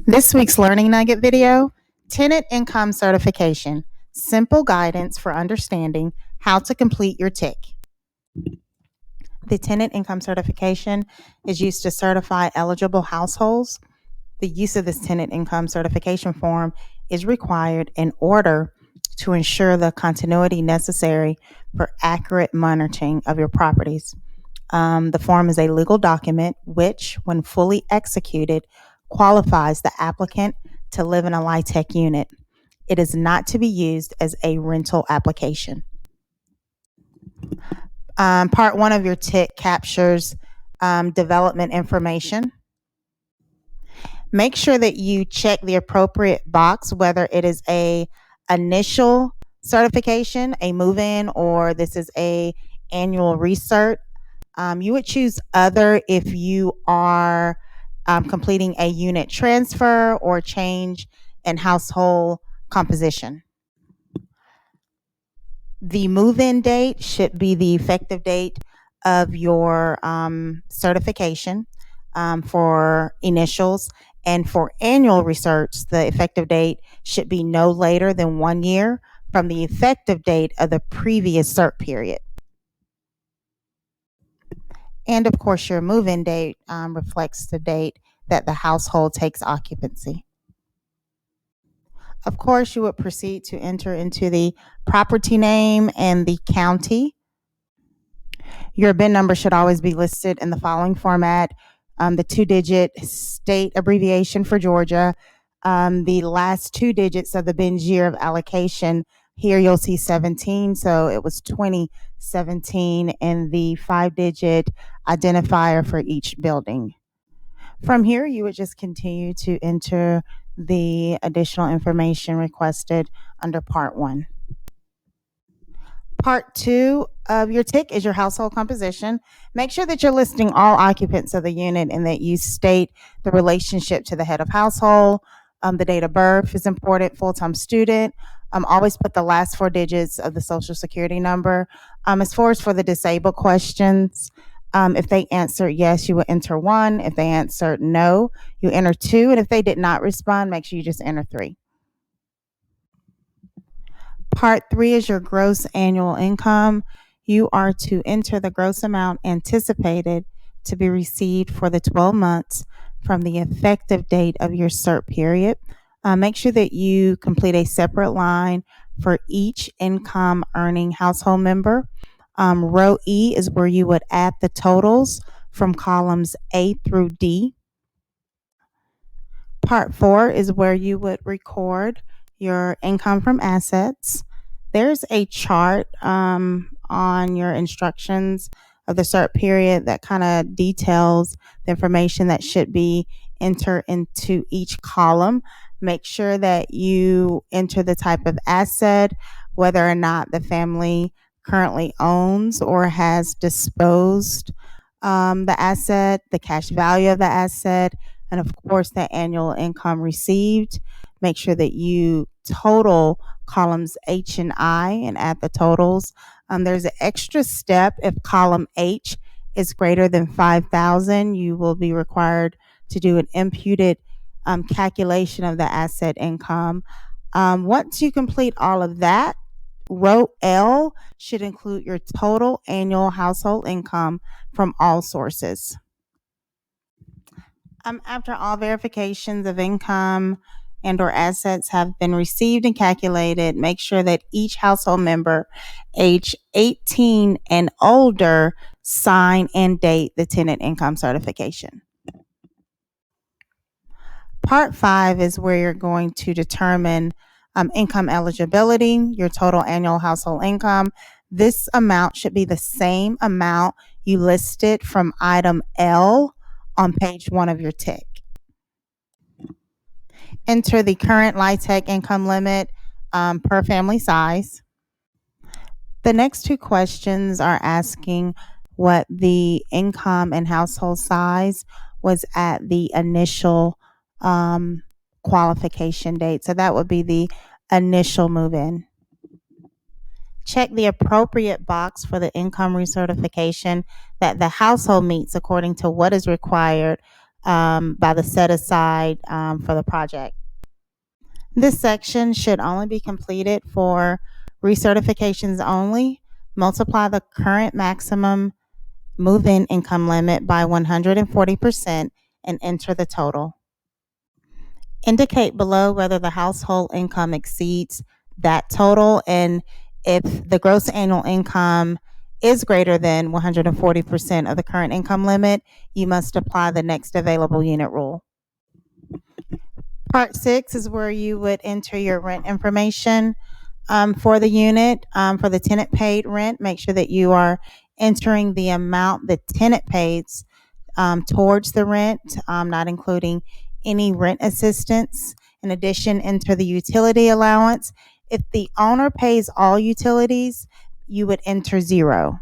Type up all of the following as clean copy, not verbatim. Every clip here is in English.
This week's Learning Nugget video, Tenant Income Certification, simple guidance for understanding how to complete your TIC. The Tenant Income Certification is used to certify eligible households. The use of this Tenant Income Certification form is required in order to ensure the continuity necessary for accurate monitoring of your properties. The form is a legal document which, when fully executed, qualifies the applicant to live in a LIHTC unit. It is not to be used as a rental application. Part 1 of your TIC captures development information. Make sure that you check the appropriate box, whether it is a initial certification, a move-in, or this is a annual recert. You would choose other if you are completing a unit transfer or change in household composition. The move-in date should be the effective date of your certification for initials, and for annual research, the effective date should be no later than 1 year from the effective date of the previous cert period. And of course, your move-in date reflects the date that the household takes occupancy. Of course, you would proceed to enter into the property name and the county. Your BIN number should always be listed in the following format: the 2-digit state abbreviation for Georgia, the last 2 digits of the BIN's year of allocation. Here you'll see 17, so it was 2017, and the 5-digit identifier for each building. From here, you would just continue to enter the additional information requested under Part 1. Part 2 of your TIC is your household composition. Make sure that you're listing all occupants of the unit and that you state the relationship to the head of household. The date of birth is important, full-time student. Always put the last 4 digits of the social security number. As far as for the disabled questions, if they answered yes, you will enter 1. If they answered no, you enter 2. And if they did not respond, make sure you just enter 3. Part 3 is your gross annual income. You are to enter the gross amount anticipated to be received for the 12 months from the effective date of your cert period. Make sure that you complete a separate line for each income earning household member. Row E is where you would add the totals from columns A through D. Part 4 is where you would record your income from assets. There's a chart on your instructions of the cert period that kind of details the information that should be entered into each column. Make sure that you enter the type of asset, whether or not the family currently owns or has disposed the asset, the cash value of the asset, and of course the annual income received. Make sure that you total columns H and I and add the totals. There's an extra step if column H is greater than 5,000. You will be required to do an imputed calculation of the asset income. Once you complete all of that, row L should include your total annual household income from all sources. After all verifications of income and or assets have been received and calculated, make sure that each household member age 18 and older sign and date the tenant income certification. Part 5 is where you're going to determine income eligibility, your total annual household income. This amount should be the same amount you listed from item L on page 1 of your TIC. Enter the current LIHTC income limit per family size. The next 2 questions are asking what the income and household size was at the initial qualification date. So that would be the initial move-in. Check the appropriate box for the income recertification that the household meets according to what is required by the set aside for the project. This section should only be completed for recertifications only. Multiply the current maximum move-in income limit by 140% and enter the total. Indicate below whether the household income exceeds that total, and if the gross annual income is greater than 140% of the current income limit, you must apply the next available unit rule. Part 6 is where you would enter your rent information for the unit. For the tenant paid rent, make sure that you are entering the amount the tenant pays towards the rent, not including any rent assistance. In addition, enter the utility allowance. If the owner pays all utilities, you would enter 0.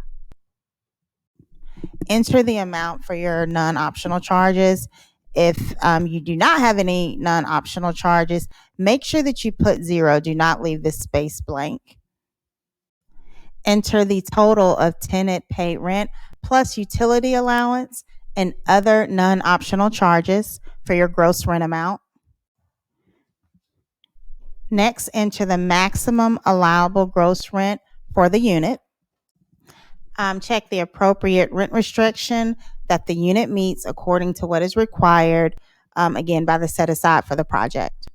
Enter the amount for your non-optional charges. If you do not have any non-optional charges, make sure that you put 0. Do not leave this space blank. Enter the total of tenant paid rent plus utility allowance and other non-optional charges for your gross rent amount. Next, enter the maximum allowable gross rent for the unit. Check the appropriate rent restriction that the unit meets according to what is required, again, by the set aside for the project.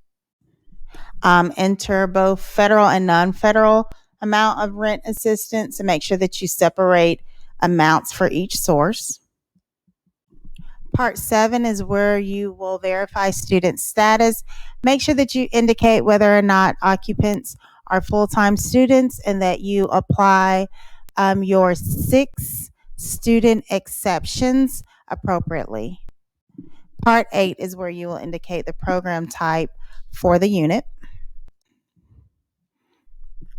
Enter both federal and non-federal amount of rent assistance and make sure that you separate amounts for each source. Part 7 is where you will verify student status. Make sure that you indicate whether or not occupants are full-time students and that you apply your 6 student exceptions appropriately. Part 8 is where you will indicate the program type for the unit.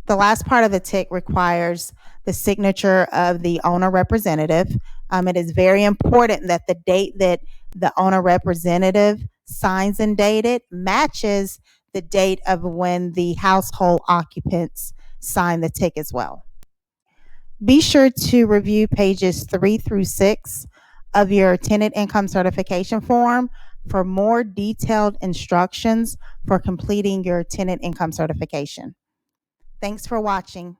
The last part of the TIC requires the signature of the owner representative. It is very important that the date that the owner representative signs and dated matches the date of when the household occupants sign the TIC as well. Be sure to review pages 3 through 6 of your tenant income certification form for more detailed instructions for completing your tenant income certification. Thanks for watching.